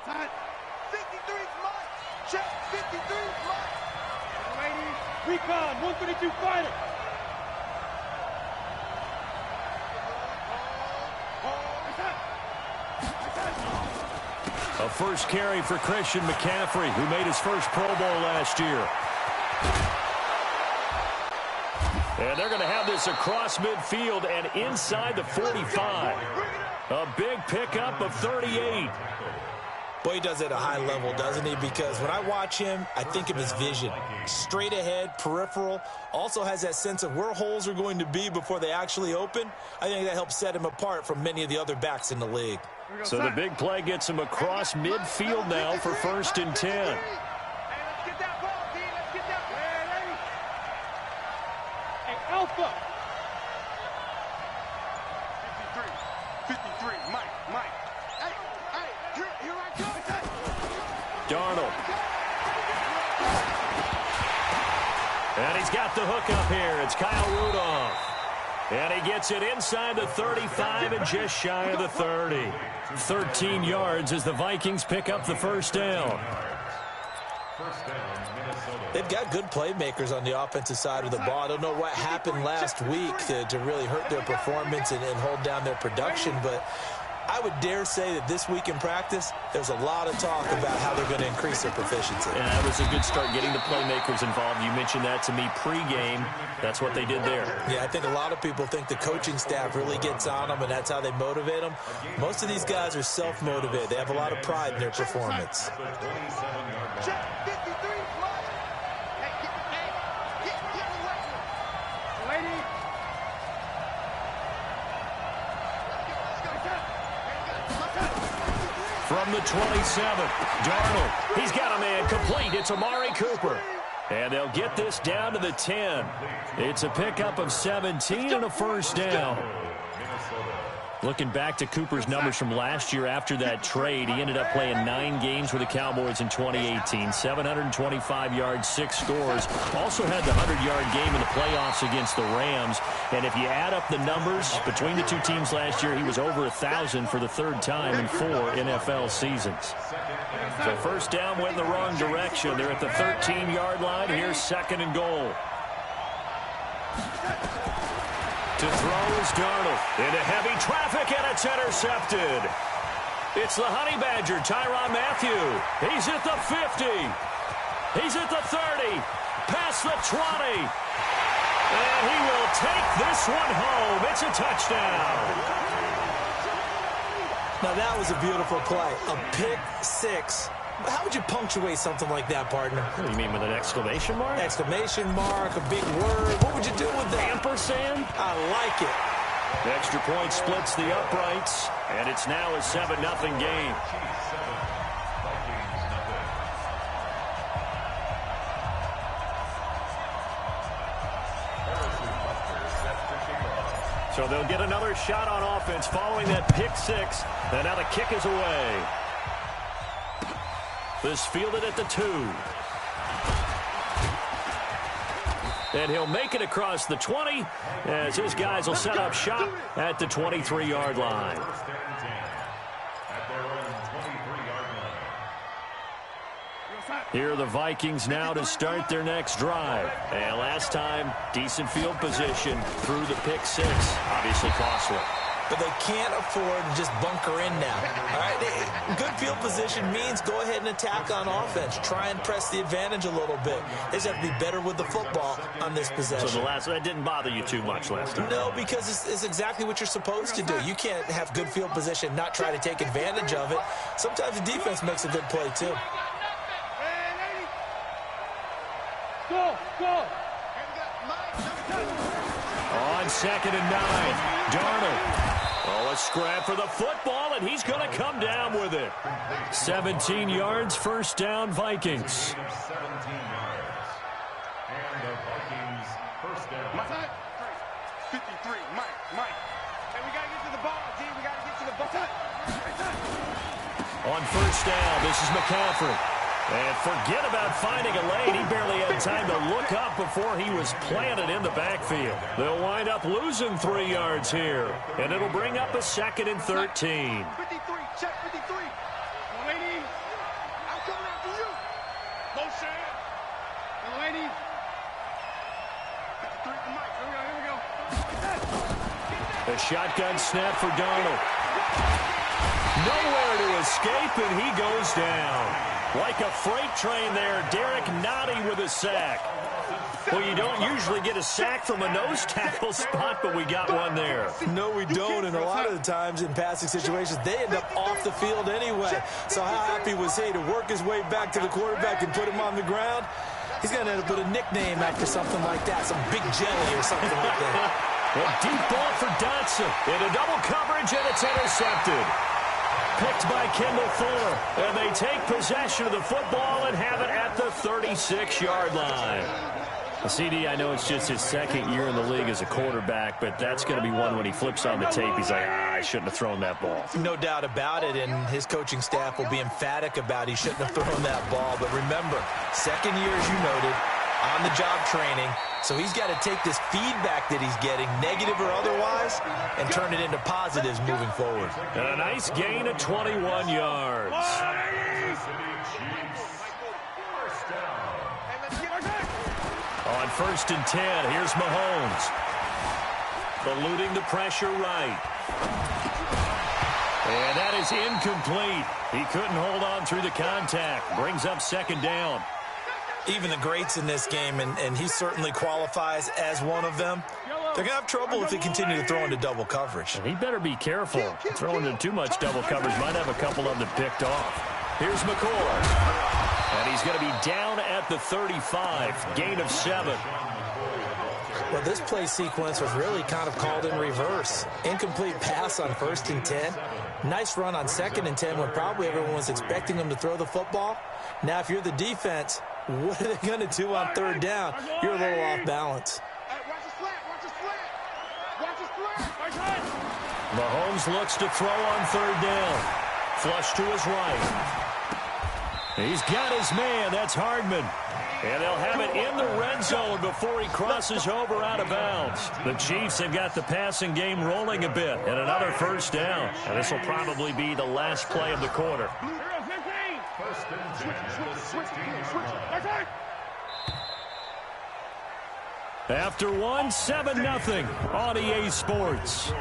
53's mine. Check. 53's mine. Ladies, recon, 132 fighter. A first carry for Christian McCaffrey, who made his first Pro Bowl last year. And they're going to have this across midfield and inside the 45. A big pickup of 38. Boy, he does it at a high level, doesn't he? Because when I watch him, I think of his vision. Straight ahead, peripheral. Also has that sense of where holes are going to be before they actually open. I think that helps set him apart from many of the other backs in the league. So the big play gets him across midfield now for 1st and 10. Alpha. 53, Mike. Hey, here I go. Darnold. And he's got the hook up here. It's Kyle Rudolph. And he gets it inside the 35 and just shy of the 30. 13 yards as the Vikings pick up the first down. They've got good playmakers on the offensive side of the ball. I don't know what happened last week to really hurt their performance and hold down their production, but I would dare say that this week in practice, there's a lot of talk about how they're going to increase their proficiency. And that was a good start, getting the playmakers involved. You mentioned that to me pregame. That's what they did there. Yeah, I think a lot of people think the coaching staff really gets on them, and that's how they motivate them. Most of these guys are self-motivated. They have a lot of pride in their performance. From the 27, Darnold. He's got a man complete. It's Amari Cooper. And they'll get this down to the 10. It's a pickup of 17 and a first down. Looking back to Cooper's numbers from last year after that trade, he ended up playing 9 games with the Cowboys in 2018. 725 yards, 6 scores. Also had the 100-yard game in the playoffs against the Rams. And if you add up the numbers between the two teams last year, he was over 1,000 for the 3rd time in 4 NFL seasons. So first down went in the wrong direction. They're at the 13-yard line. Here's 2nd and goal. To throw is Darnold. Into heavy traffic, and it's intercepted. It's the Honey Badger, Tyrann Mathieu. He's at the 50. He's at the 30. Past the 20. And he will take this one home. It's a touchdown. Now, that was a beautiful play. A pick 6. How would you punctuate something like that, partner? What do you mean, with an exclamation mark? Exclamation mark, a big word. What would you do with that? Ampersand? I like it. The extra point splits the uprights, and it's now a 7-0 game. So they'll get another shot on offense following that pick 6, and now the kick is away. This fielded at the 2. And he'll make it across the 20 as his guys will set up shop at the 23-yard line. Here are the Vikings now to start their next drive. And last time, decent field position through the pick 6. Obviously costly. But they can't afford to just bunker in now. All right, good field position means go ahead and attack on offense. Try and press the advantage a little bit. They just have to be better with the football on this possession. So that didn't bother you too much last time? No, because it's exactly what you're supposed to do. You can't have good field position, not try to take advantage of it. Sometimes the defense makes a good play, too. Go! On 2nd and 9, Darnold. Oh, a scrap for the football, and he's going to come down with it. 17 yards, first down, Vikings. 17 yards. And the Vikings first down. 53, Mike. Hey, we got to get to the ball, D. We got to get to the ball. On first down, this is McCaffrey. And forget about finding a lane. He barely had time to look up before he was planted in the backfield. They'll wind up losing 3 yards here. And it'll bring up a 2nd and 13. 53, check 53. Ladies. Here we go. A shotgun snap for Darnold. Nowhere to escape, and he goes down. Like a freight train there, Derek Nottie with a sack. Well, you don't usually get a sack from a nose tackle spot, but we got one there. No, we don't, and a lot of the times in passing situations, they end up off the field anyway. So how happy was he to work his way back to the quarterback and put him on the ground? He's going to end up with a nickname after something like that, some Big Jelly or something like that. A deep ball for Dotson. Into double coverage, and it's intercepted. Picked by Kendall Fuller, and they take possession of the football and have it at the 36-yard line. CD, I know it's just his second year in the league as a quarterback, but that's going to be one when he flips on the tape. He's like, I shouldn't have thrown that ball. No doubt about it, and his coaching staff will be emphatic about he shouldn't have thrown that ball. But remember, second year, as you noted, on-the-job training. So he's got to take this feedback that he's getting, negative or otherwise, and turn it into positives moving forward. And a nice gain of 21 yards. On 1st and 10, here's Mahomes. Eluding the pressure right. And that is incomplete. He couldn't hold on through the contact. Brings up 2nd down. Even the greats in this game, and he certainly qualifies as one of them, they're going to have trouble if they continue to throw into double coverage. And he better be careful. Throwing into too much double coverage might have a couple of them picked off. Here's McCoy. And he's going to be down at the 35. Gain of 7. Well, this play sequence was really kind of called in reverse. Incomplete pass on 1st and 10. Nice run on 2nd and 10 when probably everyone was expecting them to throw the football. Now, if you're the defense, what are they going to do on 3rd down? You're a little off balance. Mahomes looks to throw on 3rd down. Flush to his right. He's got his man. That's Hardman. And they'll have it in the red zone before he crosses over out of bounds. The Chiefs have got the passing game rolling a bit. And another 1st down. And this will probably be the last play of the quarter. After one, 7-0 on EA Sports.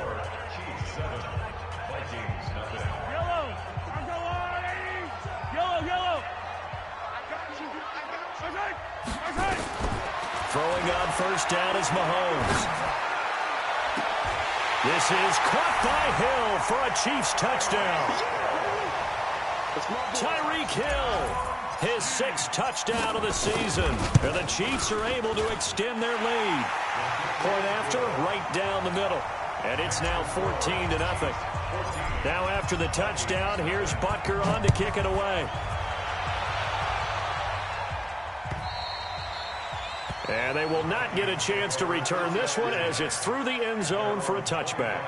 Throwing on 1st down is Mahomes. This is caught by Hill for a Chiefs touchdown. Tyreek Hill, his 6th touchdown of the season. And the Chiefs are able to extend their lead. Point after, right down the middle. And it's now 14-0. Now after the touchdown, here's Butker on to kick it away. And they will not get a chance to return this one as it's through the end zone for a touchback.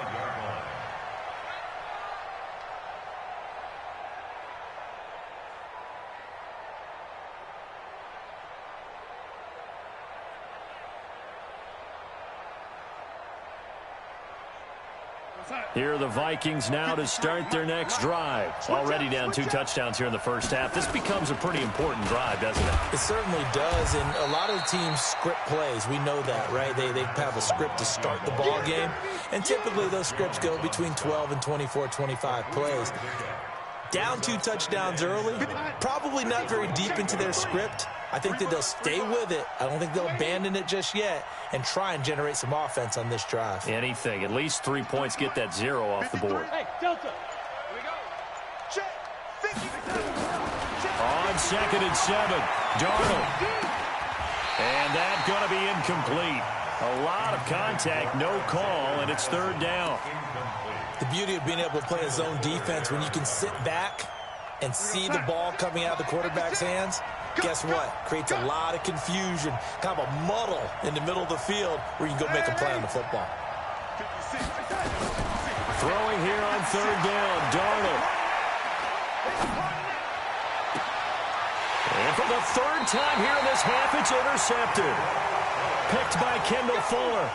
Here are the Vikings now to start their next drive. Already down 2 touchdowns here in the 1st half. This becomes a pretty important drive, doesn't it? It certainly does, and a lot of the teams script plays. We know that, right? They have a script to start the ball game, and typically those scripts go between 12 and 24, 25 plays. Down 2 touchdowns early, probably not very deep into their script. I think that they'll stay with it. I don't think they'll abandon it just yet and try and generate some offense on this drive. Anything. At least 3 points, get that 0 off the board. Hey, Delta. Here we go. Check. 50. On 2nd and 7, Darnold. And that's going to be incomplete. A lot of contact, no call, and it's 3rd down. The beauty of being able to play a zone defense when you can sit back and see the ball coming out of the quarterback's hands, guess what? Creates a lot of confusion, kind of a muddle in the middle of the field where you can go make a play on the football. Throwing here on 3rd down, Darnold. And for the 3rd time here in this half, it's intercepted. Picked by Kendall Fuller.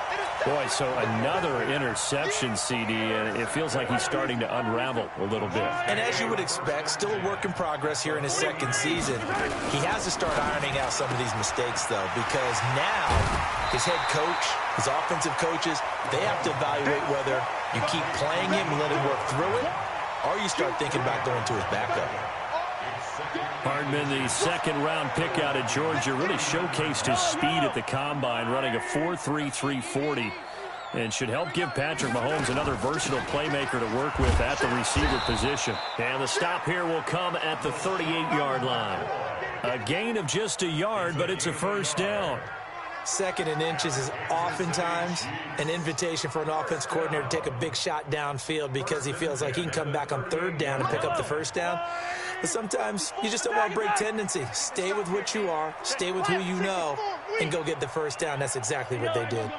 Boy, so another interception, CD, and it feels like he's starting to unravel a little bit. And as you would expect, still a work in progress here in his second season. He has to start ironing out some of these mistakes, though, because now his head coach, his offensive coaches, they have to evaluate whether you keep playing him and let him work through it, or you start thinking about going to his backup. Hardman, the second-round pick out of Georgia, really showcased his speed at the combine, running a 4.3 340, and should help give Patrick Mahomes another versatile playmaker to work with at the receiver position. And the stop here will come at the 38-yard line. A gain of just a yard, but it's a first down. Second and inches is oftentimes an invitation for an offense coordinator to take a big shot downfield because he feels like he can come back on third down and pick up the first down. But sometimes you just don't want to break tendency. Stay with what you are, stay with who you know, and go get the first down. That's exactly what they did.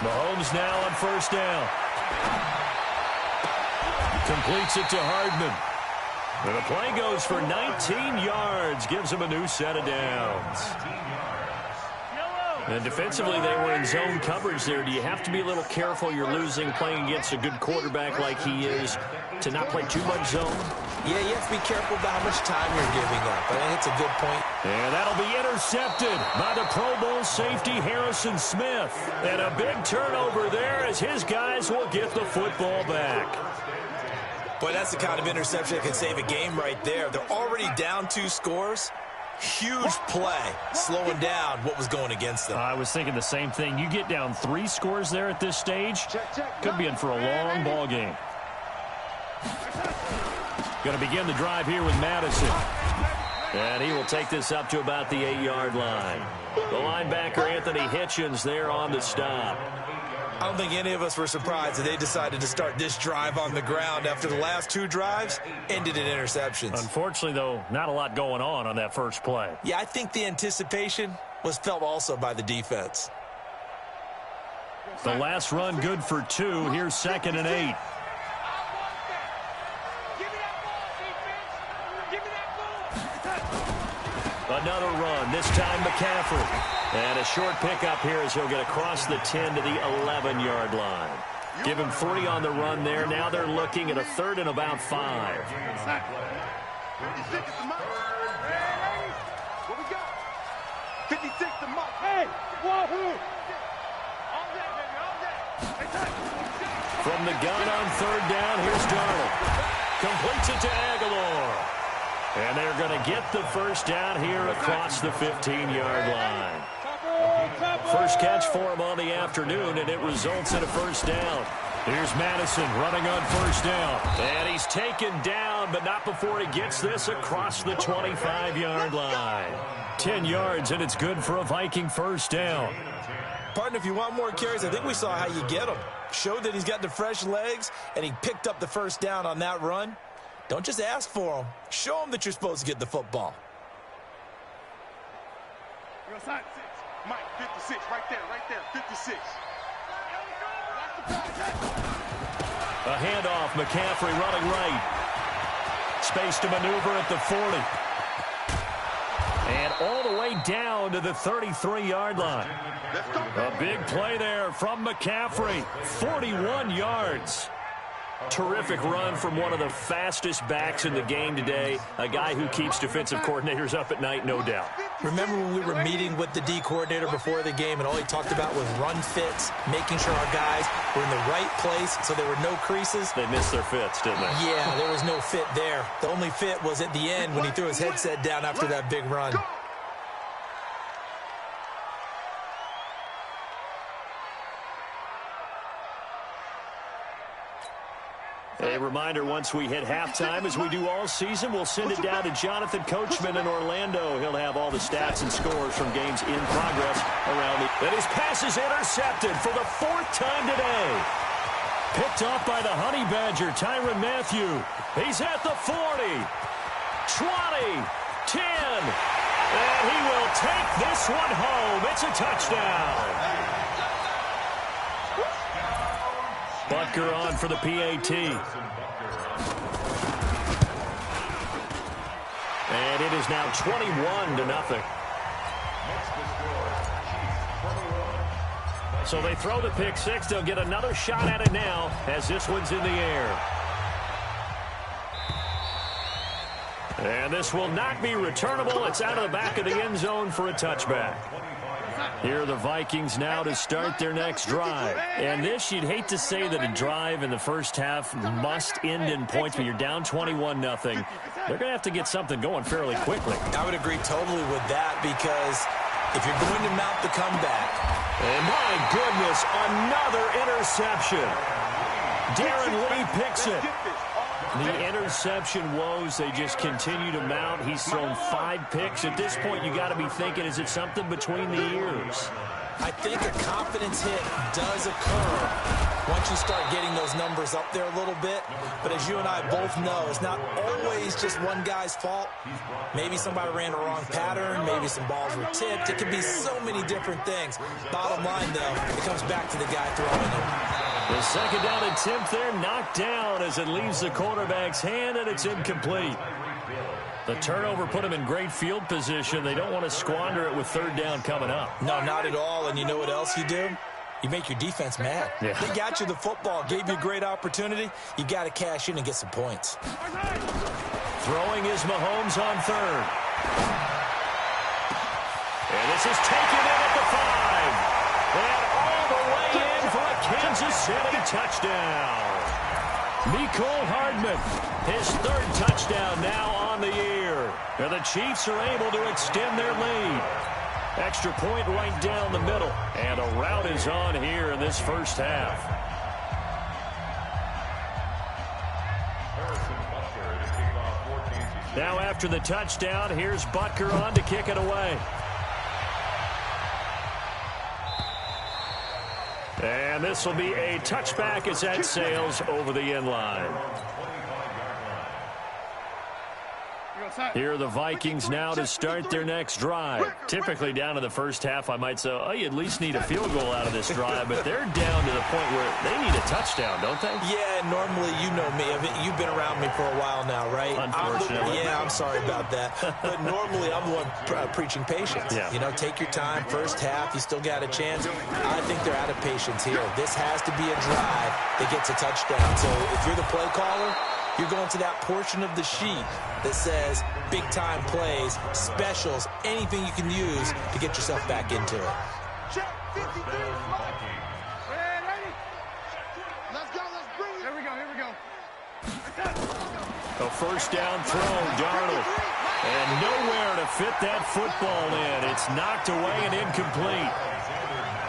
Mahomes now on first down. Completes it to Hardman. And the play goes for 19 yards, gives him a new set of downs. And defensively, they were in zone coverage there. Do you have to be a little careful? You're losing playing against a good quarterback like he is to not play too much zone? Yeah, you have to be careful about how much time you're giving up. I think it's a good point. And that'll be intercepted by the Pro Bowl safety Harrison Smith. And a big turnover there as his guys will get the football back. Boy, that's the kind of interception that can save a game right there. They're already down 2 scores. Huge play, slowing down what was going against them. I was thinking the same thing. You get down 3 scores there at this stage, could be in for a long ball game. Going to begin the drive here with Madison. And he will take this up to about the 8-yard line. The linebacker, Anthony Hitchens, there on the stop. I don't think any of us were surprised that they decided to start this drive on the ground after the last 2 drives ended in interceptions. Unfortunately, though, not a lot going on that first play. Yeah, I think the anticipation was felt also by the defense. The last run good for 2. Here's 2nd and 8. Another run, this time McCaffrey. And a short pickup here as he'll get across the 10 to the 11-yard line. Give him 3 on the run there. Now they're looking at a 3rd and about 5. 56 to Mike. What we got? 56 to Mike. Hey, wahoo! All day, baby, all day. From the gun on 3rd down, here's Darnold. Completes it to Aguilar. And they're going to get the first down here across the 15-yard line. First catch for him on the afternoon, and it results in a first down. Here's Madison running on first down. And he's taken down, but not before he gets this across the 25-yard line. 10 yards, and it's good for a Viking first down. Partner, if you want more carries, I think we saw how you get him. Showed that he's got the fresh legs, and he picked up the first down on that run. Don't just ask for him. Show him that you're supposed to get the football. You're side 6. Mike, 56, right there, 56. A handoff, McCaffrey running right. Space to maneuver at the 40. And all the way down to the 33-yard line. A big play there from McCaffrey. 41 yards. Terrific run from one of the fastest backs in the game today. A guy who keeps defensive coordinators up at night, no doubt. Remember when we were meeting with the D coordinator before the game and all he talked about was run fits, making sure our guys were in the right place so there were no creases? They missed their fits, didn't they? Yeah, there was no fit there. The only fit was at the end when he threw his headset down after that big run. A reminder, once we hit halftime, as we do all season, we'll send it down to Jonathan Coachman in Orlando. He'll have all the stats and scores from games in progress around the... And his pass is intercepted for the 4th time today. Picked off by the Honey Badger, Tyrann Mathieu. He's at the 40, 20, 10, and he will take this one home. It's a touchdown. Butker on for the PAT. And it is now 21-0. So they throw the pick six. They'll get another shot at it now as this one's in the air. And this will not be returnable. It's out of the back of the end zone for a touchback. Here are the Vikings now to start their next drive. And this, you'd hate to say that a drive in the first half must end in points, but you're down 21-0. They're going to have to get something going fairly quickly. I would agree totally with that, because if you're going to mount the comeback. And my goodness, another interception. Darren Lee picks it. The interception woes, they just continue to mount. He's thrown 5 picks. At this point, you got to be thinking, is it something between the ears? I think a confidence hit does occur once you start getting those numbers up there a little bit. But as you and I both know, it's not always just one guy's fault. Maybe somebody ran a wrong pattern. Maybe some balls were tipped. It could be so many different things. Bottom line, though, it comes back to the guy throwing them. The second down attempt there knocked down as it leaves the quarterback's hand, and it's incomplete. The turnover put them in great field position. They don't want to squander it with third down coming up. No, not at all. And you know what else you do? You make your defense mad. Yeah. They got you the football, gave you a great opportunity. You got to cash in and get some points. Throwing is Mahomes on third. And this is taken in at the 5. And all the way in for a Kansas City touchdown. Mecole Hardman, his third touchdown now on the year. And the Chiefs are able to extend their lead. Extra point right down the middle. And a rout is on here in this first half. Now after the touchdown, here's Butker on to kick it away. And this will be a touchback as that sails over the end line. Here are the Vikings now to start their next drive. Typically down in the first half, I might say, oh, you at least need a field goal out of this drive, but they're down to the point where they need a touchdown, don't they? Yeah, normally, you know me. I mean, you've been around me for a while now, right? Unfortunately. I'm sorry about that. But normally, I'm the one preaching patience. Yeah. You know, take your time. First half, you still got a chance. I think they're out of patience here. This has to be a drive that gets a touchdown. So if you're the play caller, you're going to that portion of the sheet that says big-time plays, specials, anything you can use to get yourself back into it. Check 53. Ready? Let's go. Let's bring it. Here we go. A first down throw, Darnold. And nowhere to fit that football in. It's knocked away and incomplete.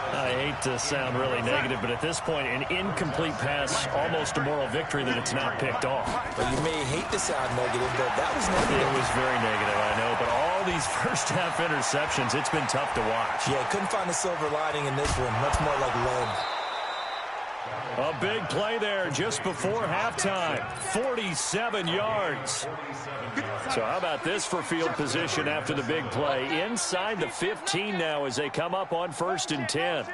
I hate to sound really negative, but at this point, an incomplete pass, almost a moral victory that it's not picked off. But you may hate to sound negative, but that was negative. It was very negative, I know, but all these first-half interceptions, it's been tough to watch. Yeah, couldn't find a silver lining in this one. Much more like lead. A big play there just before halftime. 47 yards. So how about this for field position after the big play? Inside the 15 now as they come up on 1st and 10. To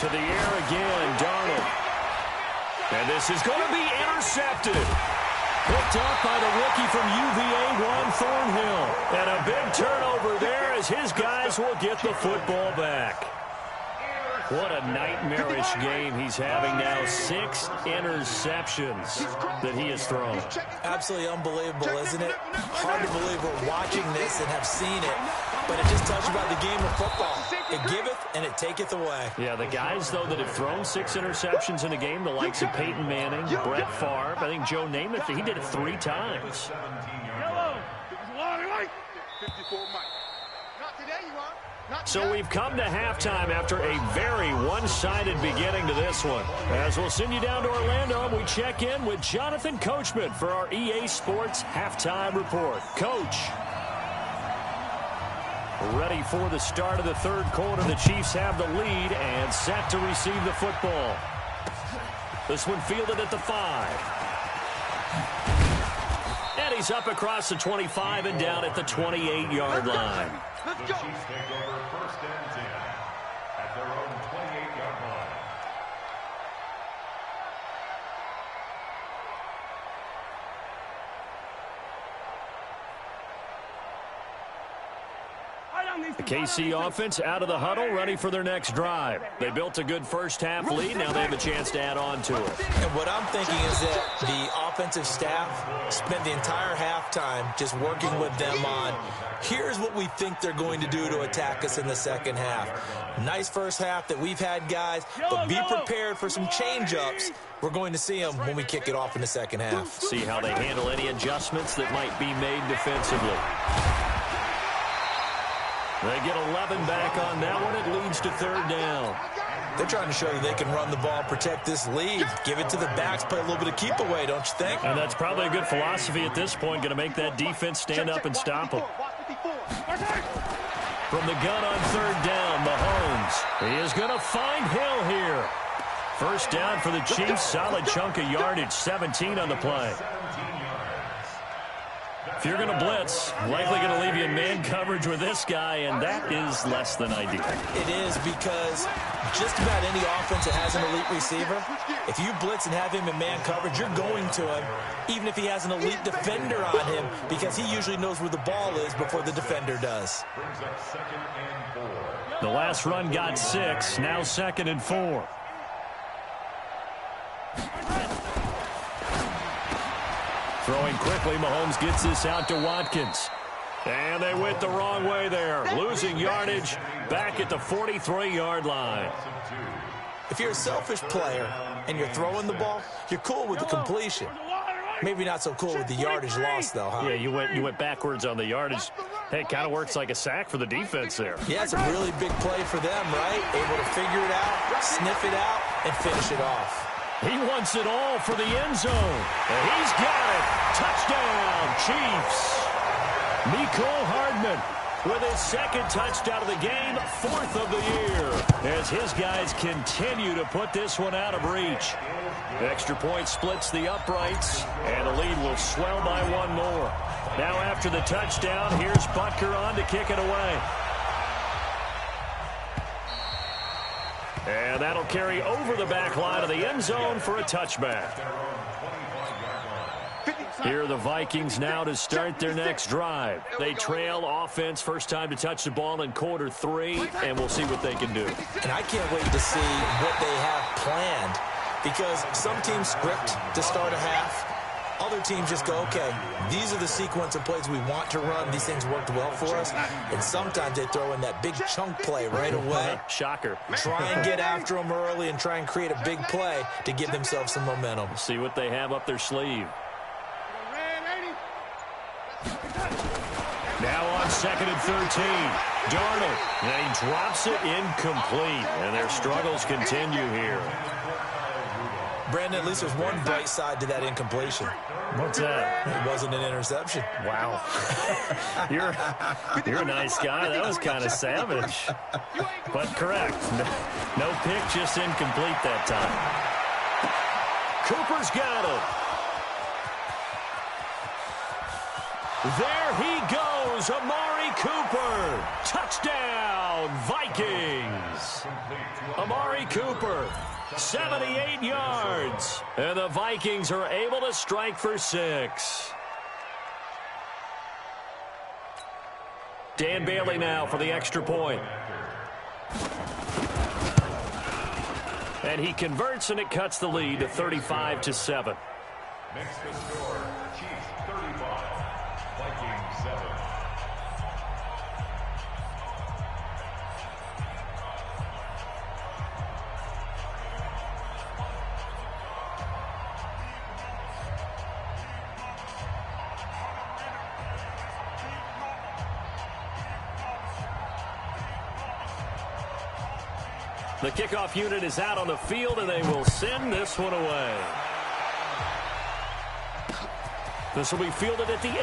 the air again, Darnold. And this is going to be intercepted. Picked up by the rookie from UVA, Juan Thornhill. And a big turnover there as his guys will get the football back. What a nightmarish game he's having now. 6 interceptions that he has thrown. Absolutely unbelievable, isn't it? Hard to believe we're watching this and have seen it, but it just tells you about the game of football. It giveth and it taketh away. Yeah, the guys, though, that have thrown 6 interceptions in a game, the likes of Peyton Manning, Brett Favre, I think Joe Namath, he did it 3 times. 54 Mike. Not today, you are. So we've come to halftime after a very one-sided beginning to this one. As we'll send you down to Orlando, we check in with Jonathan Coachman for our EA Sports Halftime Report. Coach. Ready for the start of the third quarter. The Chiefs have the lead and set to receive the football. This one fielded at the 5. And he's up across the 25 and down at the 28-yard line. The Chiefs take over 1st and 10 at their own 28-yard line. The KC offense out of the huddle, ready for their next drive. They built a good first-half lead. Now they have a chance to add on to it. And what I'm thinking is that the offensive staff spent the entire halftime just working with them on, here's what we think they're going to do to attack us in the second half. Nice first half that we've had, guys, but be prepared for some change-ups. We're going to see them when we kick it off in the second half. See how they handle any adjustments that might be made defensively. They get 11 back on that one. It leads to third down. They're trying to show that they can run the ball, protect this lead, give it to the backs, play a little bit of keep away, don't you think? And that's probably a good philosophy at this point, going to make that defense stand up and stop them. From the gun on third down, Mahomes. He is going to find Hill here. First down for the Chiefs. Solid chunk of yardage, 17 on the play. If you're going to blitz, likely going to leave you in man coverage with this guy, and that is less than ideal. It is, because just about any offense that has an elite receiver, if you blitz and have him in man coverage, you're going to him, even if he has an elite defender on him, because he usually knows where the ball is before the defender does. The last run got 6, now 2nd and 4. Throwing quickly, Mahomes gets this out to Watkins. And they went the wrong way there. Losing yardage back at the 43-yard line. If you're a selfish player and you're throwing the ball, you're cool with the completion. Maybe not so cool with the yardage loss, though, huh? Yeah, you went backwards on the yardage. Hey, it kind of works like a sack for the defense there. Yeah, it's a really big play for them, right? Able to figure it out, sniff it out, and finish it off. He wants it all for the end zone. And he's got it. Touchdown, Chiefs. Mecole Hardman with his 2nd touchdown of the game, 4th of the year, as his guys continue to put this one out of reach. Extra point splits the uprights, and the lead will swell by one more. Now after the touchdown, here's Butker on to kick it away. And that'll carry over the back line of the end zone for a touchback. Here are the Vikings now to start their next drive. They trail offense, first time to touch the ball in quarter 3, and we'll see what they can do. And I can't wait to see what they have planned, because some teams script to start a half. Other teams just go, okay, these are the sequence of plays we want to run. These things worked well for us. And sometimes they throw in that big chunk play right away. Shocker. Try and get after them early and try and create a big play to give themselves some momentum. See what they have up their sleeve. Now on 2nd and 13. Darnold. And he drops it incomplete. And their struggles continue here. Brandon, at least there's one bright side to that incompletion. What's that? It wasn't an interception. Wow. You're a nice guy. That was kind of savage. But correct. No pick, just incomplete that time. Cooper's got it. There he goes, Amari Cooper. Touchdown, Vikings. Amari Cooper, 78 yards. And the Vikings are able to strike for 6. Dan Bailey now for the extra point. And he converts, and it cuts the lead to 35-7. Next to score, Chiefs 35, Vikings 7. The kickoff unit is out on the field, and they will send this one away. This will be fielded at the 8.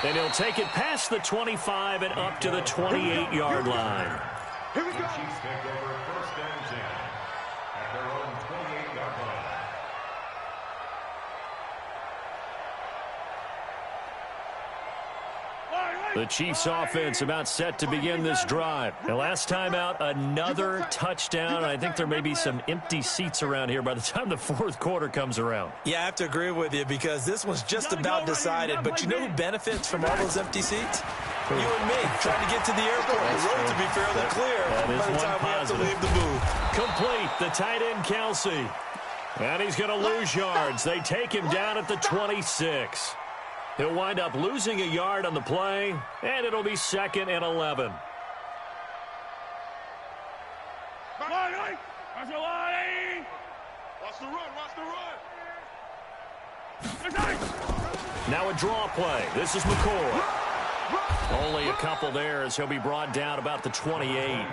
And he'll take it past the 25 and up to the 28-yard line. Here we go. The Chiefs take over first and 10 at their own 28-yard line. The Chiefs offense about set to begin this drive. And last time out, another touchdown. I think there may be some empty seats around here by the time the fourth quarter comes around. Yeah, I have to agree with you because this one's just about decided. But you know who benefits from all those empty seats? You and me, trying to get to the airport. The road to be fairly clear by the time we have to leave the booth. Complete, the tight end, Kelsey. And he's going to lose yards. They take him down at the 26. He'll wind up losing a yard on the play, and it'll be 2nd and 11. Watch the run, watch the run. Now a draw play. This is McCoy. Only a couple there as he'll be brought down about the 28.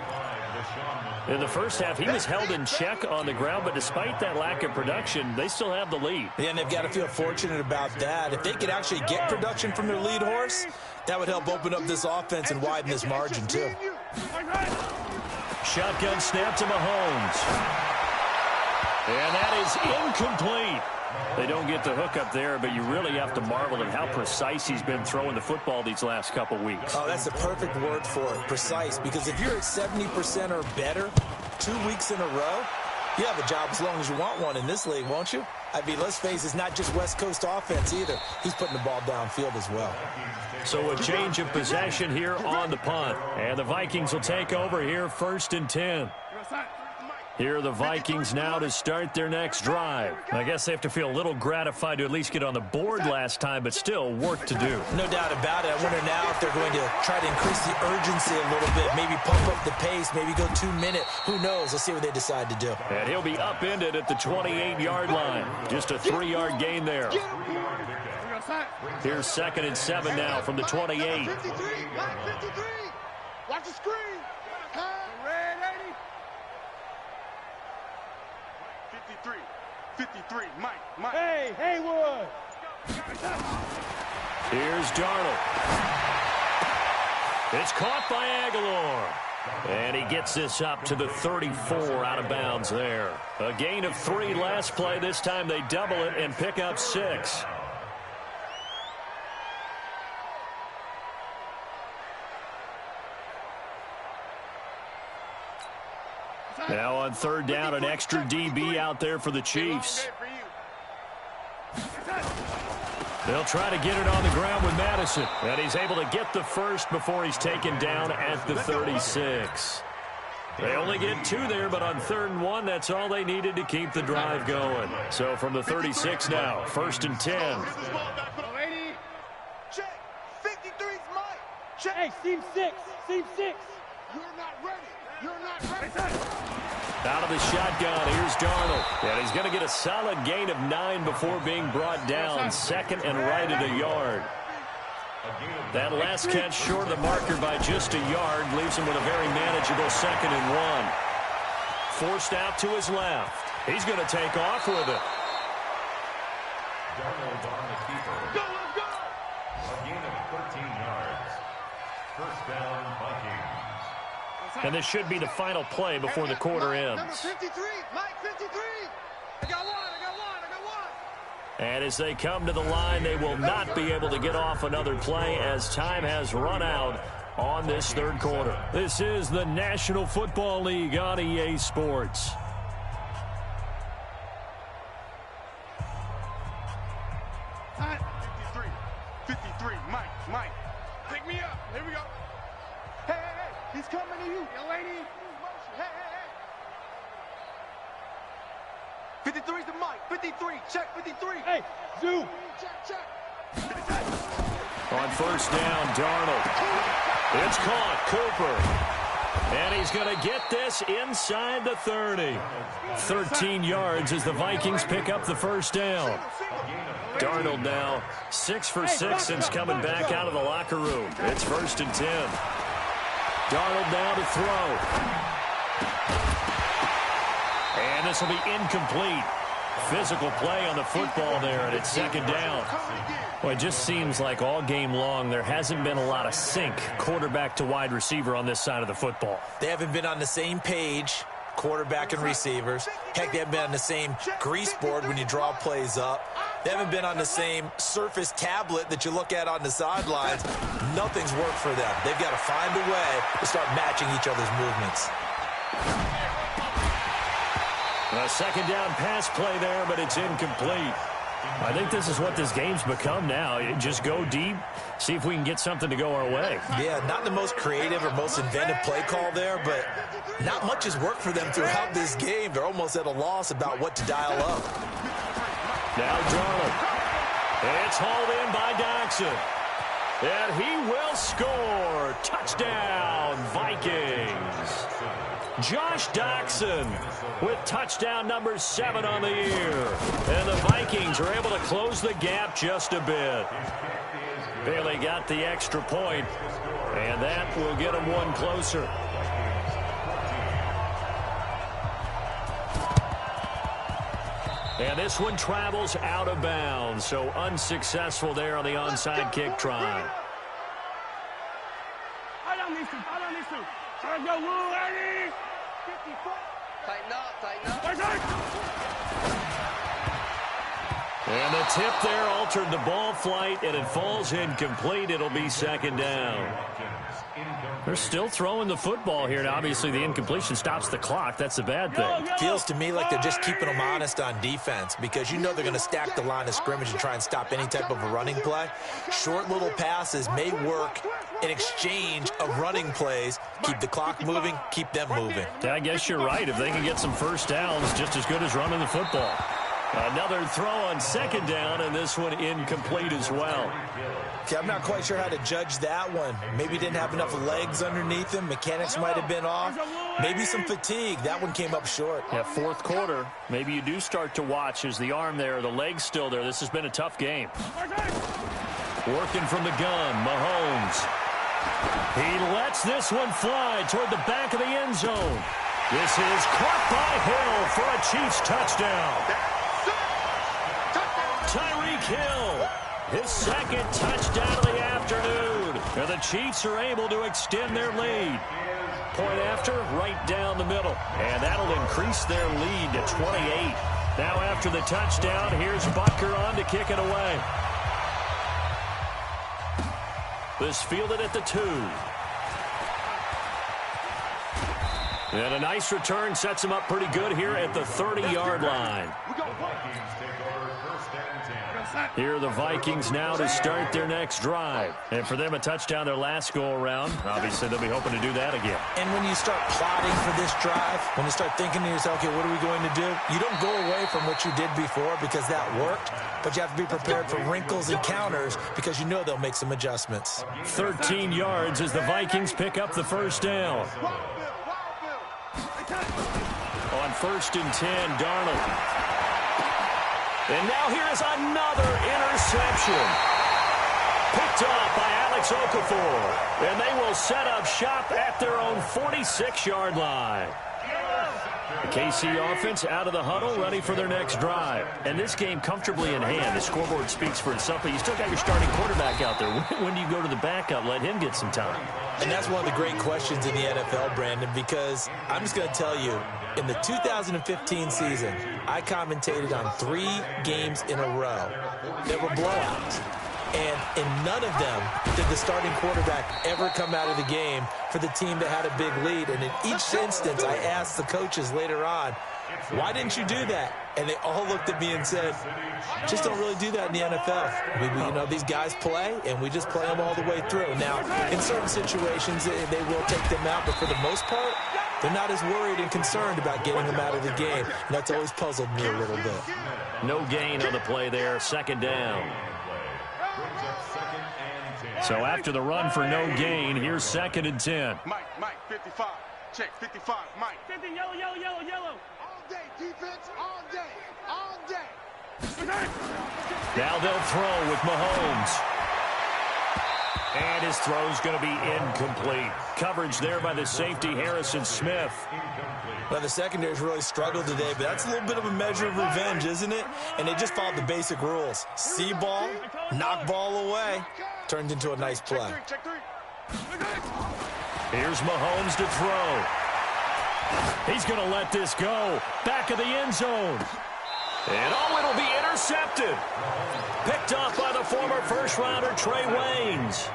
In the first half, he was held in check on the ground, but despite that lack of production, they still have the lead. Yeah, and they've got to feel fortunate about that. If they could actually get production from their lead horse, that would help open up this offense and widen this margin, too. Shotgun snap to Mahomes. And that is incomplete. They don't get the hook up there, but you really have to marvel at how precise he's been throwing the football these last couple weeks. Oh, that's the perfect word for it, precise, because if you're at 70% or better 2 weeks in a row, you have a job as long as you want one in this league, won't you? I mean, let's face it, it's not just West Coast offense either. He's putting the ball downfield as well. So a change of possession here on the punt. And the Vikings will take over here 1st and 10. Here are the Vikings now to start their next drive. I guess they have to feel a little gratified to at least get on the board last time, but still work to do. No doubt about it. I wonder now if they're going to try to increase the urgency a little bit, maybe pump up the pace, maybe go 2 minute. Who knows? Let's see what they decide to do. And he'll be upended at the 28-yard line. Just a 3-yard gain there. Here's 2nd and 7 now from the 28. 53. Watch the screen. 53, Mike. Hey, Haywood. Here's Darnold. It's caught by Aguilar. And he gets this up to the 34 out of bounds there. A gain of 3 last play. This time they double it and pick up 6. Now on 3rd down, an extra DB out there for the Chiefs. They'll try to get it on the ground with Madison. And he's able to get the first before he's taken down at the 36. They only get 2 there, but on 3rd and 1, that's all they needed to keep the drive going. So from the 36 now, 1st and 10. Check. 53's Mike. Check. Hey, seam 6. Seam 6. You're not ready. You're not ready. Out of the shotgun, here's Darnold. And he's going to get a solid gain of 9 before being brought down. 2nd and right at a yard. That last catch short of the marker by just a yard leaves him with a very manageable 2nd and 1. Forced out to his left. He's going to take off with it. Darnold on the keeper. Go, let's go. A gain of 13 yards. 1st down, Vikings. And this should be the final play before the quarter ends. Number 53, Mike 53. I got one. And as they come to the line, they will not be able to get off another play as time has run out on this 3rd quarter. This is the National Football League on EA Sports. Hot. 53, Mike. Pick me up. Here we go. Hey, he's coming to you. Yo, lady. Hey. 53's the Mike. 53, check 53. Hey, Zoo. Check. On 1st down, Darnold. It's caught, Cooper. And he's going to get this inside the 30. 13 yards as the Vikings pick up the 1st down. Darnold now 6 for 6 since coming back out of the locker room. It's 1st and 10. Darnold now to throw. And this will be incomplete. Physical play on the football there, and it's 2nd down. Well, it just seems like all game long there hasn't been a lot of sync quarterback to wide receiver on this side of the football. They haven't been on the same page, quarterback and receivers. Heck, they haven't been on the same grease board when you draw plays up. They haven't been on the same Surface tablet that you look at on the sidelines. Nothing's worked for them. They've got to find a way to start matching each other's movements. A second down pass play there, but it's incomplete. I think this is what this game's become now. Just go deep, see if we can get something to go our way. Yeah, not the most creative or most inventive play call there, but not much has worked for them throughout this game. They're almost at a loss about what to dial up. Now Darnold. It's hauled in by Doxson. And he will score. Touchdown, Vikings. Josh Doxson with touchdown number 7 on the year. And the Vikings are able to close the gap just a bit. Bailey got the extra point, and that will get them one closer. And this one travels out of bounds, so unsuccessful there on the onside kick try. I don't need to. Let's go, Will, Eddie. 54. Tighten up. And the tip there altered the ball flight, and it falls incomplete. It'll be second down. They're still throwing the football here. Now, obviously, the incompletion stops the clock. That's the bad thing. Feels to me like they're just keeping them honest on defense because you know they're going to stack the line of scrimmage and try and stop any type of a running play. Short little passes may work in exchange of running plays. Keep the clock moving, keep them moving. Yeah, I guess you're right. If they can get some first downs, just as good as running the football. Another throw on second down, and this one incomplete as well. Okay, I'm not quite sure how to judge that one. Maybe didn't have enough legs underneath him. Mechanics might have been off. Maybe some fatigue. That one came up short. Yeah, fourth quarter. Maybe you do start to watch as the arm there, the leg's still there. This has been a tough game. Working from the gun, Mahomes. He lets this one fly toward the back of the end zone. This is caught by Hill for a Chiefs touchdown. Tyreek Hill, his second touchdown of the afternoon. And the Chiefs are able to extend their lead. Point after, right down the middle. And that'll increase their lead to 28. Now after the touchdown, here's Butker on to kick it away. This fielded at the 2. And a nice return sets him up pretty good here at the 30-yard line. Here are the Vikings now to start their next drive. And for them, a touchdown their last go-around. Obviously, they'll be hoping to do that again. And when you start plotting for this drive, when you start thinking to yourself, okay, what are we going to do? You don't go away from what you did before because that worked, but you have to be prepared for wrinkles and counters because you know they'll make some adjustments. 13 yards as the Vikings pick up the first down. On 1st and 10, Darnold. And now here is another interception. Picked off by Alex Okafor. And they will set up shop at their own 46-yard line. The KC offense out of the huddle, ready for their next drive. And this game comfortably in hand. The scoreboard speaks for itself, but you still got your starting quarterback out there. When do you go to the backup? Let him get some time. And that's one of the great questions in the NFL, Brandon, because I'm just going to tell you, in the 2015 season, I commentated on 3 games in a row that were blowouts. And in none of them did the starting quarterback ever come out of the game for the team that had a big lead. And in each instance, I asked the coaches later on, why didn't you do that? And they all looked at me and said, just don't really do that in the NFL. You know, these guys play, and we just play them all the way through. Now, in certain situations, they will take them out, but for the most part, they're not as worried and concerned about getting them out of the game. And that's always puzzled me a little bit. No gain on the play there, second down. So after the run for no gain, here's 2nd and 10. Mike, 55. Check, 55, Mike. 50, yellow. All day, defense, all day. Now they'll throw with Mahomes. And his throw's going to be incomplete. Coverage there by the safety, Harrison Smith. Well, the secondary's really struggled today, but that's a little bit of a measure of revenge, isn't it? And they just followed the basic rules. See ball, knock ball away. Turned into a nice play. Here's Mahomes to throw. He's going to let this go. Back of the end zone. And, oh, it'll be intercepted. Picked off by the former first-rounder, Trey Waynes.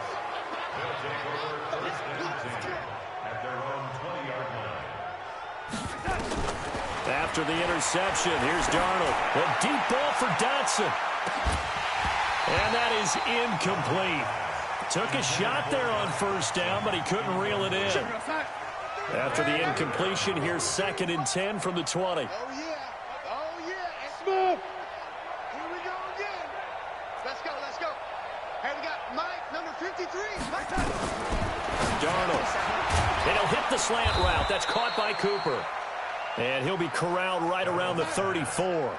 At their own 20-yard line. After the interception, here's Darnold. A deep ball for Dotson. And that is incomplete. Took a shot there on first down, but he couldn't reel it in. After the incompletion, here's 2nd and 10 from the 20. Oh, yeah. Oh, yeah. Smooth. Here we go again. Let's go. Let's go. Hey, we got Mike, number 53. Darnold. And he'll hit the slant route. That's caught by Cooper. And he'll be corralled right around the 34.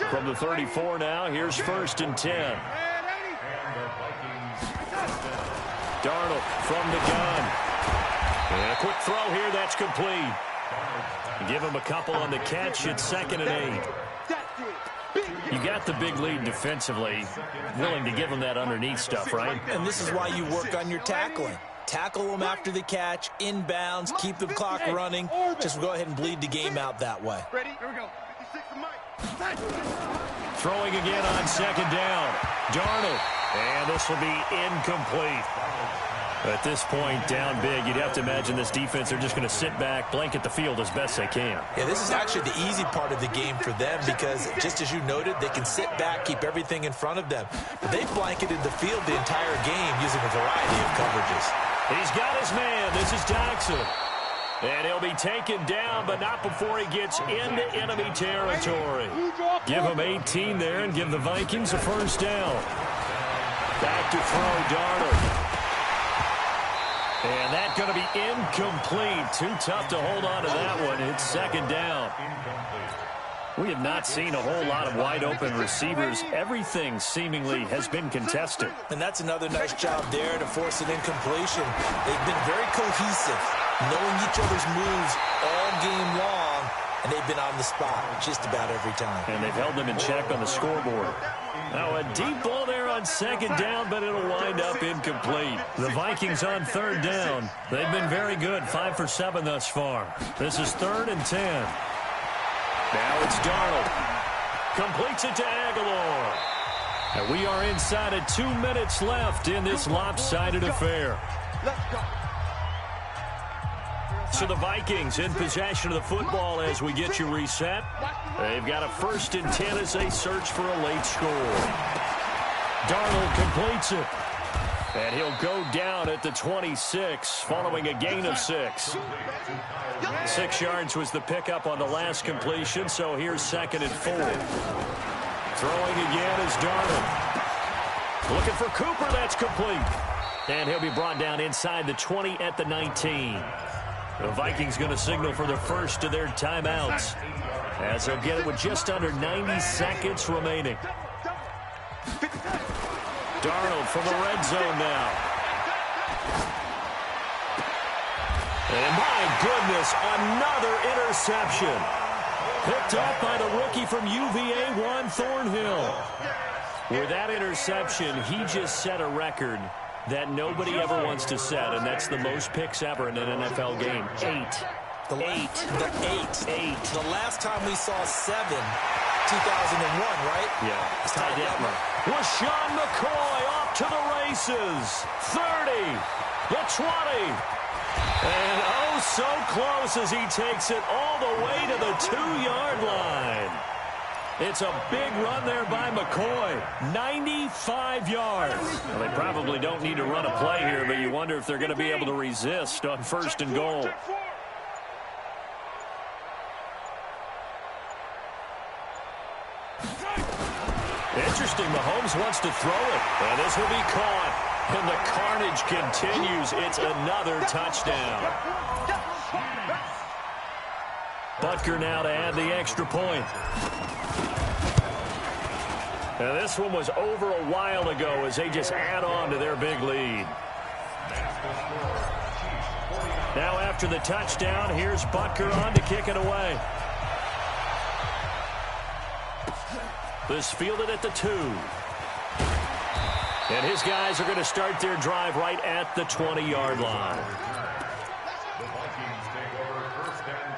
From the 34 now, here's 1st and 10. Darnold from the gun. And a quick throw here, that's complete. Give him a couple on the catch. It's 2nd and 8. You got the big lead defensively. Willing to give him that underneath stuff, right? And this is why you work on your tackling. Tackle them after the catch, inbounds, keep the clock running. Just go ahead and bleed the game out that way. Ready? Here we go. 56 to Mike. Throwing again on 2nd down. Darnold. And this will be incomplete. At this point, down big, you'd have to imagine this defense, they're just going to sit back, blanket the field as best they can. Yeah, this is actually the easy part of the game for them because, just as you noted, they can sit back, keep everything in front of them. But they've blanketed the field the entire game using a variety of coverages. He's got his man. This is Dotson. And he'll be taken down, but not before he gets into enemy territory. Give him 18 there and give the Vikings a first down. Back to throw, Darnold. And that's going to be incomplete. Too tough to hold on to that one. It's 2nd down. We have not seen a whole lot of wide-open receivers. Everything seemingly has been contested. And that's another nice job there to force an incompletion. They've been very cohesive, knowing each other's moves all game long, and they've been on the spot just about every time. And they've held them in check on the scoreboard. Now a deep ball there on 2nd down, but it'll wind up incomplete. The Vikings on 3rd down. They've been very good, 5 for 7 thus far. This is 3rd and 10. Now it's Darnold. Completes it to Aguilar. And we are inside of 2 minutes left in this lopsided affair. Let's go. So the Vikings in possession of the football as we get you reset. They've got a 1st and 10 as they search for a late score. Darnold completes it. And he'll go down at the 26 following a gain of 6. 6 yards was the pickup on the last completion, so here's 2nd and 4. Throwing again is Darnold. Looking for Cooper, that's complete. And he'll be brought down inside the 20 at the 19. The Vikings going to signal for the first of their timeouts as they'll get it with just under 90 seconds remaining. Darnold from the red zone now. And my goodness, another interception. Picked up by the rookie from UVA, Juan Thornhill. With that interception, he just set a record that nobody ever wants to set, and that's the most picks ever in an NFL game. 8. The last time we saw 7, 2001, right? Yeah. Ty Detmer. LaShawn McCoy off to the races. 30. The 20. And oh, so close as he takes it all the way to the 2-yard line. It's a big run there by McCoy. 95 yards. Well, they probably don't need to run a play here, but you wonder if they're going to be able to resist on 1st and goal. Interesting, Mahomes wants to throw it. And this will be caught. And the carnage continues. It's another touchdown. Butker now to add the extra point. Now this one was over a while ago as they just add on to their big lead. Now after the touchdown, here's Butker on to kick it away. This fielded at the 2. And his guys are going to start their drive right at the 20-yard line. The Vikings take over 1st and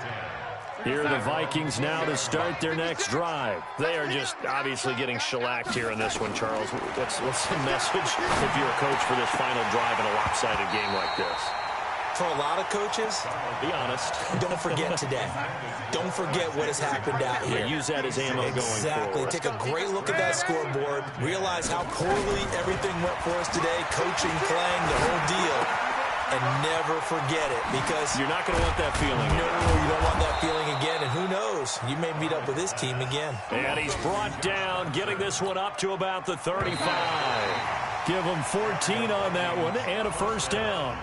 10. Here are the Vikings now to start their next drive. They are just obviously getting shellacked here in this one, Charles. What's the message if you're a coach for this final drive in a lopsided game like this? For a lot of coaches, be honest. Don't forget today. Don't forget what has happened out here. Yeah, use that as ammo going forward. Exactly. Take a great look at that scoreboard. Realize how poorly everything went for us today. Coaching, playing, the whole deal. And never forget it, because you're not going to want that feeling. No, you don't want that feeling again. And who knows? You may meet up with this team again. And he's brought down, getting this one up to about the 35. Give him 14 on that one and a first down.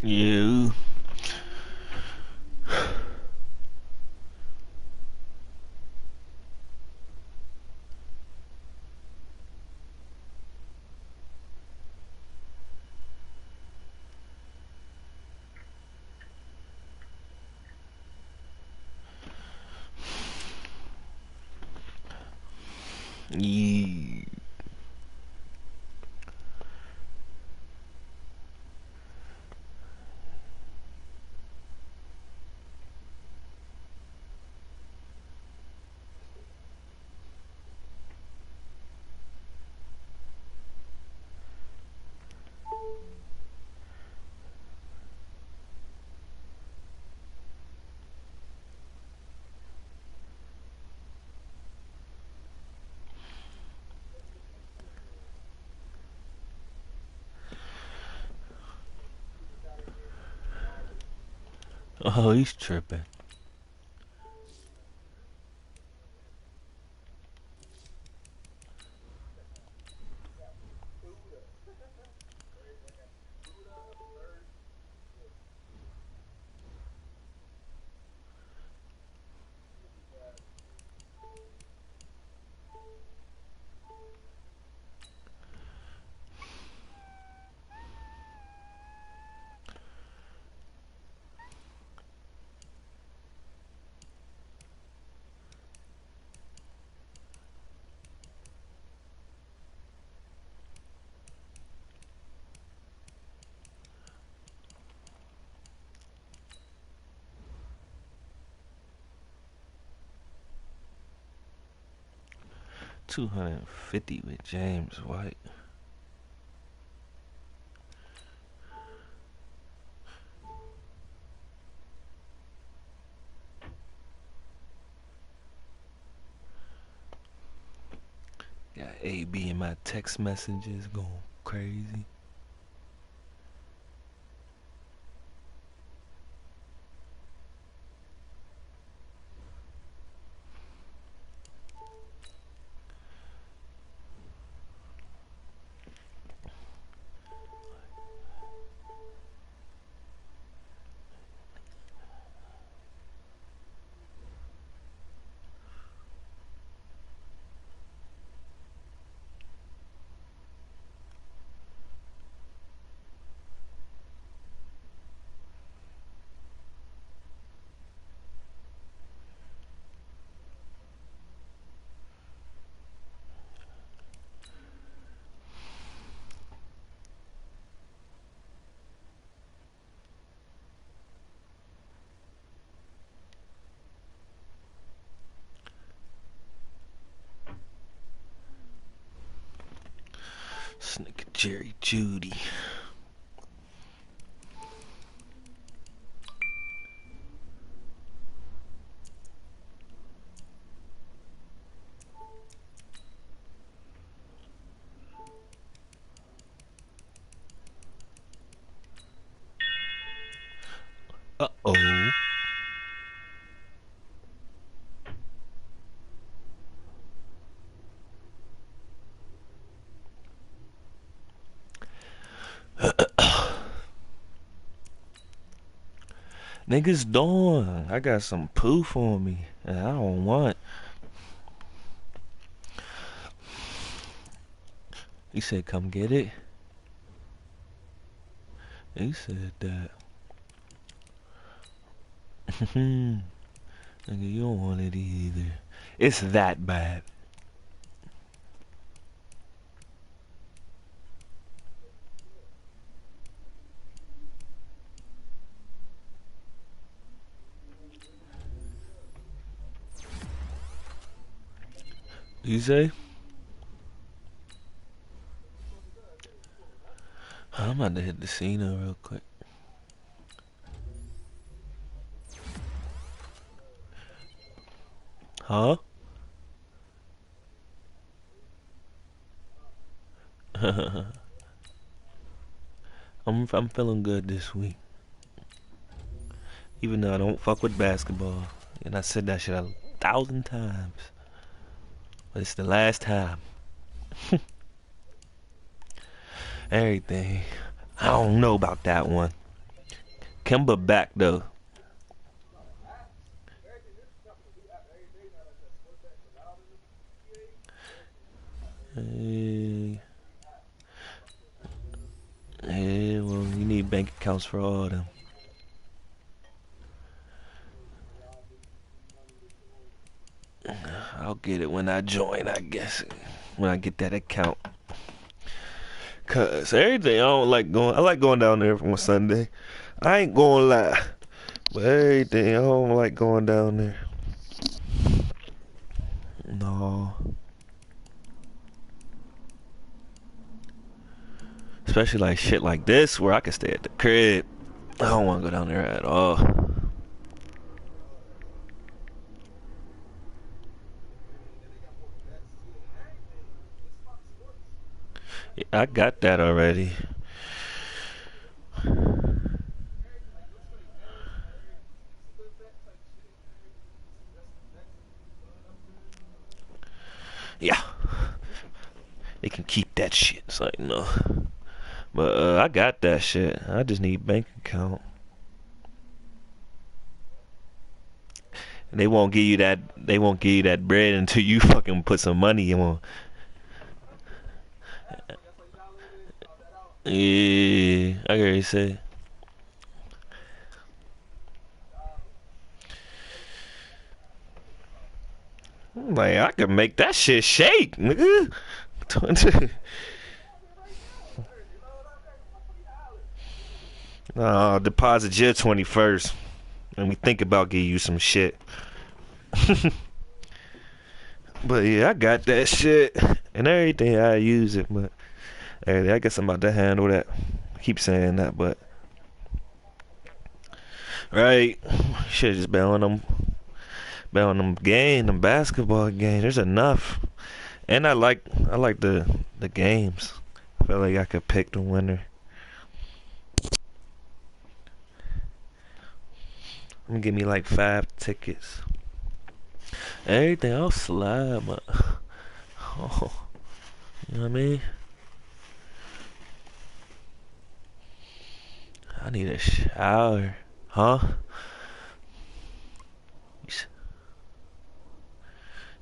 You. You. Oh, he's tripping. $250 with James White. Got AB in my text messages going crazy. This nigga Jerry Judy. Uh-oh. Niggas dawn. I got some poof on me, and I don't want. He said, "Come get it." He said that. Nigga, you don't want it either. It's that bad. You say? I'm about to hit the Cena real quick. Huh? I'm feeling good this week. Even though I don't fuck with basketball. And I said that shit 1,000 times. But it's the last time. Everything. I don't know about that one. Kimba back though. Hey, well, you need bank accounts for all of them. I'll get it when I join, I guess. When I get that account. Cause everything I like going down there from a Sunday. I ain't gonna lie. But everything I don't like going down there. No. Especially like shit like this where I can stay at the crib. I don't wanna go down there at all. Yeah, I got that already. Yeah. They can keep that shit. It's like, no. But I got that shit. I just need bank account. And they won't give you that bread until you fucking put some money in. Yeah, I hear you say. Like, I could make that shit shake, nigga. Deposit your 21st. And we think about getting you some shit. But yeah, I got that shit. And everything, I use it, but I guess I'm about to handle that. I keep saying that, but right. Should've just been on them basketball games. There's enough. And I like the games. I feel like I could pick the winner. I'm gonna give me like 5 tickets. Everything else slide, but oh, you know what I mean? I need a shower, huh?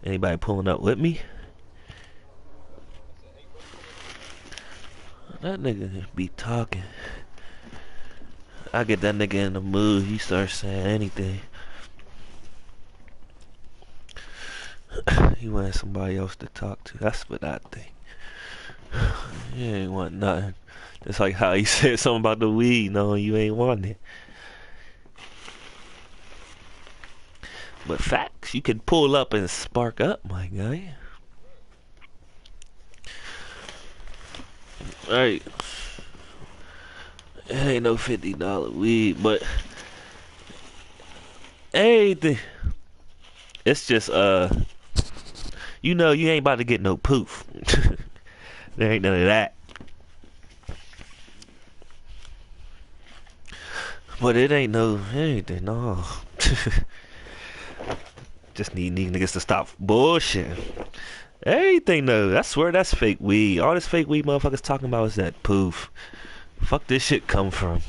Anybody pulling up with me? That nigga be talking. I get that nigga in the mood. He starts saying anything. He wants somebody else to talk to. That's what I think. He ain't want nothing. Just like how he said something about the weed. No, you ain't want it. But facts, you can pull up and spark up, my guy. Alright. It ain't no $50 weed, but anything. It's just you know you ain't about to get no poof. There ain't none of that. But it ain't no anything, no. Just need niggas to stop bullshit. Everything though, I swear that's fake weed. All this fake weed motherfuckers talking about is that poof. Fuck this shit come from.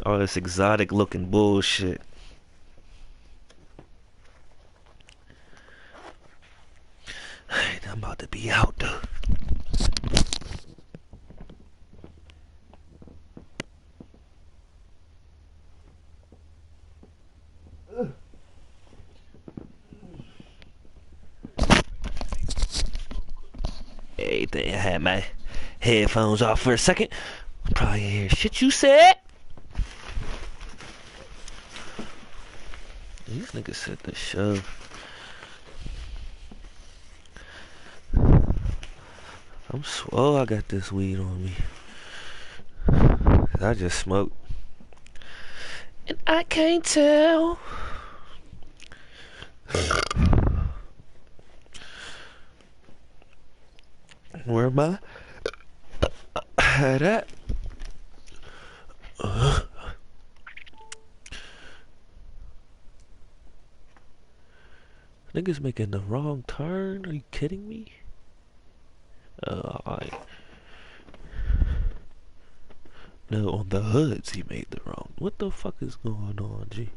All this exotic looking bullshit. I'm about to be out though. Everything. I had my headphones off for a second. Probably hear shit you said. These niggas said the show. I'm swole. I got this weed on me. I just smoked. And I can't tell. Where am I? Had that. Niggas making the wrong turn? Are you kidding me? No, on the hoods he made the wrong. What the fuck is going on, G?